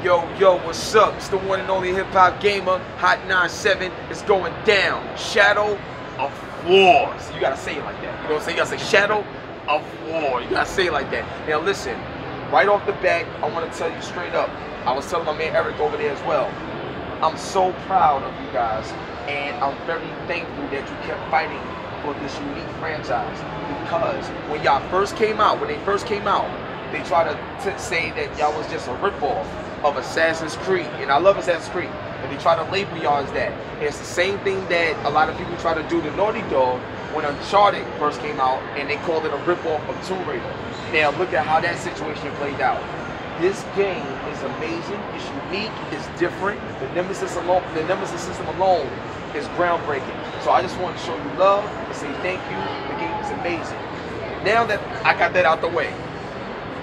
Yo, what's up? It's the one and only hip hop gamer, Hot 97. It's going down. Shadow of War. So you gotta say it like that. You know what I'm saying? You gotta say Shadow of War. You gotta say it like that. Now listen, right off the bat, I want to tell you straight up. I was telling my man Eric over there as well. I'm so proud of you guys, and I'm very thankful that you kept fighting for this unique franchise. Because when y'all first came out, they tried to say that y'all was just a ripoff of Assassin's Creed, and I love Assassin's Creed, and they try to label y'all as that. And it's the same thing that a lot of people try to do to Naughty Dog when Uncharted first came out, and they called it a ripoff of Tomb Raider. Now look at how that situation played out. This game is amazing, it's unique, it's different. The Nemesis system alone is groundbreaking. So I just want to show you love and say thank you. The game is amazing. Now that I got that out the way,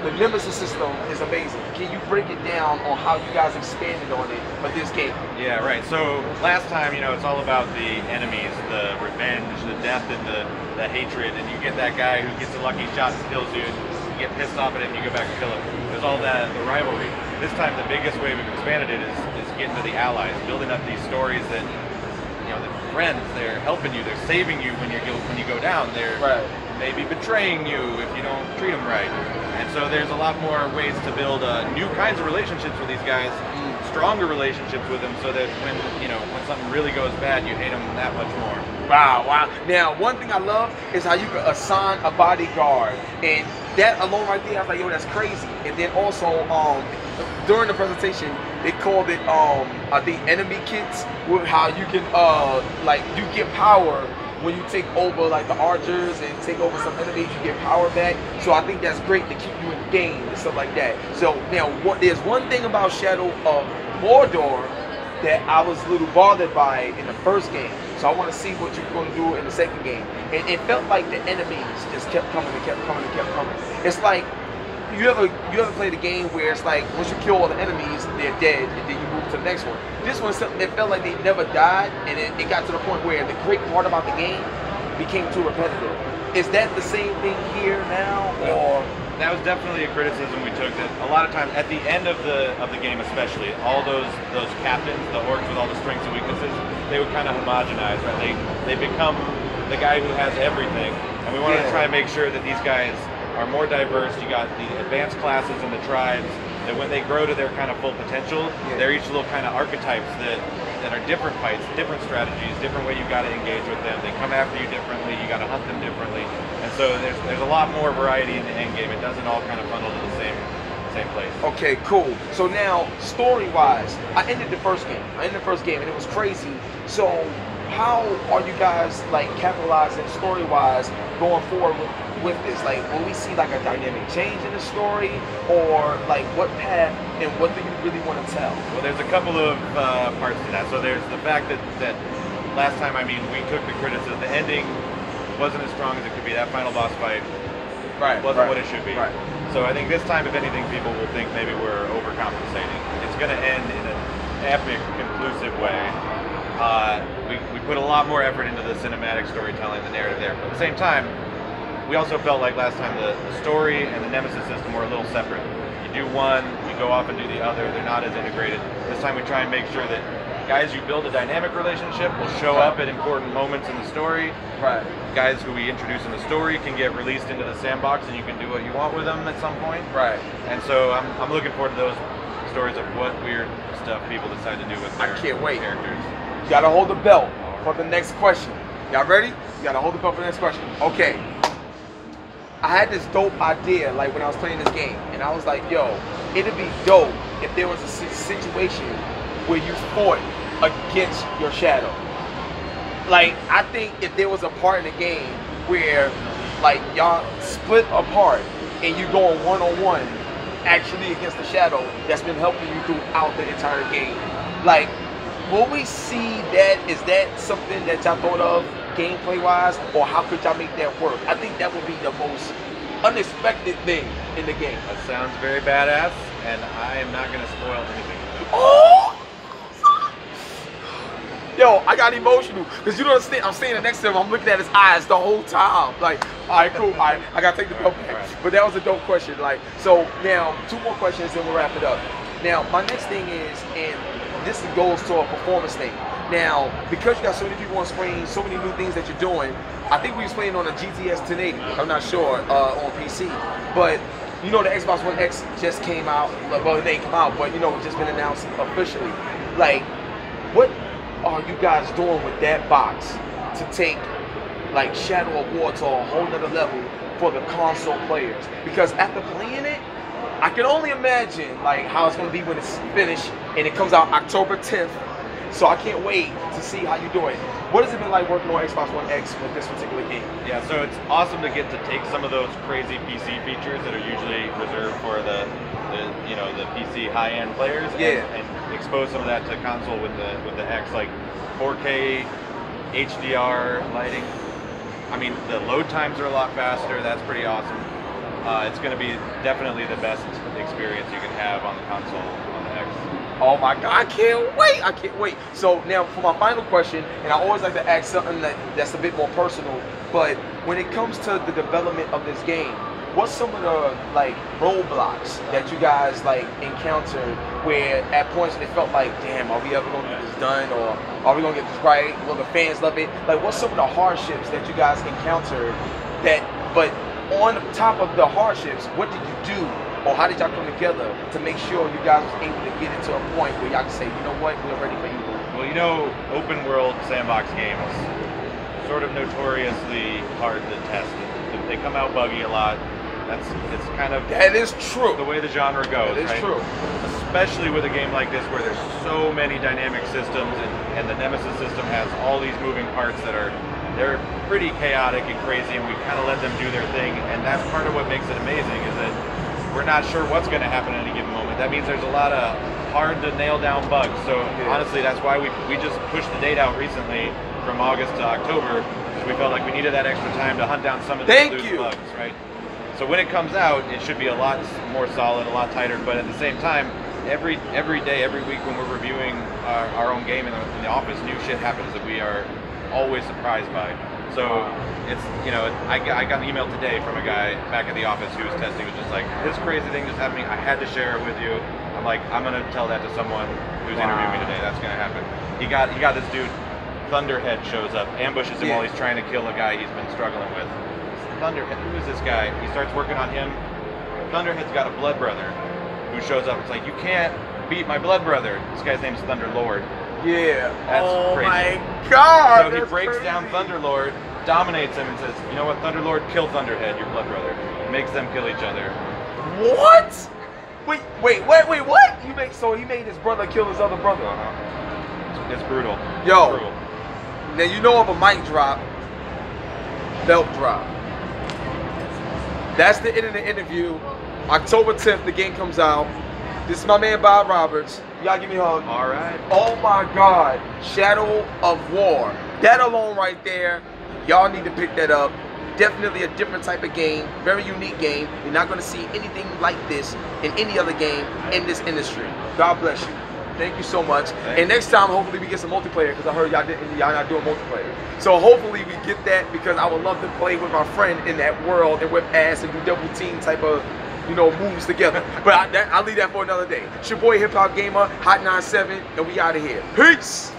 the Nemesis system is amazing. Can you break it down on how you guys expanded on it for this game? Yeah, right. So last time, it's all about the enemies, the revenge, the death, and the hatred. And you get that guy who gets a lucky shot and kills you, and you get pissed off at him and you go back and kill him. There's all that, the rivalry. This time, the biggest way we've expanded it is getting to the allies, building up these stories that, the friends, they're helping you, they're saving you when you go down. They're maybe betraying you if you don't treat them right. And so there's a lot more ways to build new kinds of relationships with these guys, stronger relationships with them, so that when something really goes bad, you hate them that much more. Wow. Now, one thing I love is how you can assign a bodyguard, and that alone right there, I was like, yo, that's crazy. And then also, during the presentation, they called it, I think, enemy kits, with how you can, you get power when you take over like the archers and take over some enemies, you get power back. So I think that's great to keep you in the game and stuff like that. So now there's one thing about Shadow of Mordor that I was a little bothered by in the first game. So I want to see what you're going to do in the second game. And it felt like the enemies just kept coming and kept coming and kept coming. It's like, you ever played a game where it's like once you kill all the enemies, they're dead, and then you move to the next one. This one, it felt like they never died, and it got to the point where the great part about the game became too repetitive. Is that the same thing here now, or? That was definitely a criticism we took. That a lot of times at the end of the game, especially, all those captains, the orcs with all the strengths and weaknesses, they would kind of homogenize, right? They become the guy who has everything, and we wanted to try and make sure that these guys are more diverse. You got the advanced classes and the tribes that when they grow to their kind of full potential, they're each little kind of archetypes that are different fights, different strategies, different way you got to engage with them. They come after you differently, you got to hunt them differently. And so there's a lot more variety in the end game. It doesn't all kind of funnel to the same place. Okay, cool. So now, story-wise, I ended the first game, and it was crazy. So how are you guys capitalizing story-wise going forward with this? Will we see a dynamic change in the story, or what path and what do you really want to tell? Well, there's a couple of parts to that. So there's the fact that last time, we took the criticism. The ending wasn't as strong as it could be. That final boss fight wasn't what it should be. So I think this time, if anything, people will think maybe we're overcompensating. It's going to end in an epic, conclusive way. We put a lot more effort into the cinematic storytelling, the narrative there. But at the same time, we also felt like last time the story and the Nemesis system were a little separate. You do one, you go off and do the other, they're not as integrated. This time we try and make sure that guys you build a dynamic relationship will show up at important moments in the story. Guys who we introduce in the story can get released into the sandbox and you can do what you want with them at some point. And so I'm looking forward to those stories of what weird stuff people decide to do with their characters. You gotta hold the belt for the next question. Y'all ready? You gotta hold the belt for the next question. Okay. I had this dope idea when I was playing this game, and I was like, yo, it'd be dope if there was a situation where you fought against your shadow. I think if there was a part in the game where y'all split apart and you going one-on-one actually against the shadow that's been helping you throughout the entire game. Will we see that? Is that something that y'all thought of gameplay-wise, or how could y'all make that work? I think that would be the most unexpected thing in the game. That sounds very badass, and I am not going to spoil anything. Oh! Yo, I got emotional because you don't understand. I'm standing next to him. I'm looking at his eyes the whole time. Like, all right, cool. All right, I gotta take the belt back. But that was a dope question. Like, so now 2 more questions, and we'll wrap it up. Now, my next thing is, and this goes to a performance thing. Now, because you got so many people on screen, so many new things that you're doing, I think we was playing on a GTS 1080. I'm not sure on PC, but you know the Xbox One X just came out. Well, it ain't come out, but you know it's just been announced officially. Like, what are you guys doing with that box to take like Shadow of War to a whole nother level for the console players? Because after playing it, I can only imagine like how it's gonna be when it's finished and it comes out October 10th. So I can't wait to see how you're doing. What has it been like working on Xbox One X with this particular game? Yeah, so it's awesome to get to take some of those crazy PC features that are usually reserved for the PC high-end players, and expose some of that to console with the X, like 4K HDR lighting. I mean, the load times are a lot faster. That's pretty awesome. It's going to be definitely the best experience you can have on the console on the X. Oh my God, I can't wait. I can't wait. So now for my final question, and I always like to ask something that's a bit more personal, but when it comes to the development of this game, what's some of the like roadblocks that you guys like encountered where at points it felt like, damn, are we ever gonna get this done, or are we gonna get this right? Will the fans love it? Like, what's some of the hardships that you guys encountered but on top of the hardships, what did you do? Or how did y'all come together to make sure you guys was able to get it to a point where y'all can say, you know what, we're ready for you? Well, you know, open world sandbox games sort of notoriously hard to test. They come out buggy a lot. It's kind of that is true. The way the genre goes. That is right? true. Especially with a game like this where there's so many dynamic systems, and the Nemesis system has all these moving parts that they're pretty chaotic and crazy, and we kind of let them do their thing. And that's part of what makes it amazing, is that we're not sure what's going to happen at any given moment. That means there's a lot of hard to nail down bugs. So honestly, that's why we just pushed the date out recently from August to October, because we felt like we needed that extra time to hunt down some of these loose bugs, right? So when it comes out, it should be a lot more solid, a lot tighter. But at the same time, every day, every week when we're reviewing our own game in the office, new shit happens that we are always surprised by. So it's, you know, I got an email today from a guy back at the office who was testing. It was just like, this crazy thing just happening. I had to share it with you. I'm like, I'm gonna tell that to someone who's interviewing me today. That's gonna happen. He got this dude, Thunderhead shows up, ambushes him while he's trying to kill a guy he's been struggling with. Thunderhead, who is this guy? He starts working on him. Thunderhead's got a blood brother who shows up. It's like, you can't beat my blood brother. This guy's name's Thunderlord. Yeah. That's crazy. My God. So he breaks down Thunderlord, dominates him, and says, you know what, Thunderlord, kill Thunderhead, your blood brother. Makes them kill each other. What? Wait, what? So he made his brother kill his other brother. It's brutal. Yo. It's brutal. Now you know of a mic drop, belt drop. That's the end of the interview. October 10th, the game comes out. This is my man Bob Roberts. Y'all give me a hug. All right. Oh my God, Shadow of War. That alone right there, y'all need to pick that up. Definitely a different type of game, very unique game. You're not gonna see anything like this in any other game in this industry. God bless you. Thank you so much. And next time, hopefully we get some multiplayer, because I heard y'all not doing multiplayer. So hopefully we get that, because I would love to play with my friend in that world and whip ass and do double team type of, you know, moves together. But I'll leave that for another day. It's your boy Hip Hop Gamer, Hot 97, and we out of here. Peace.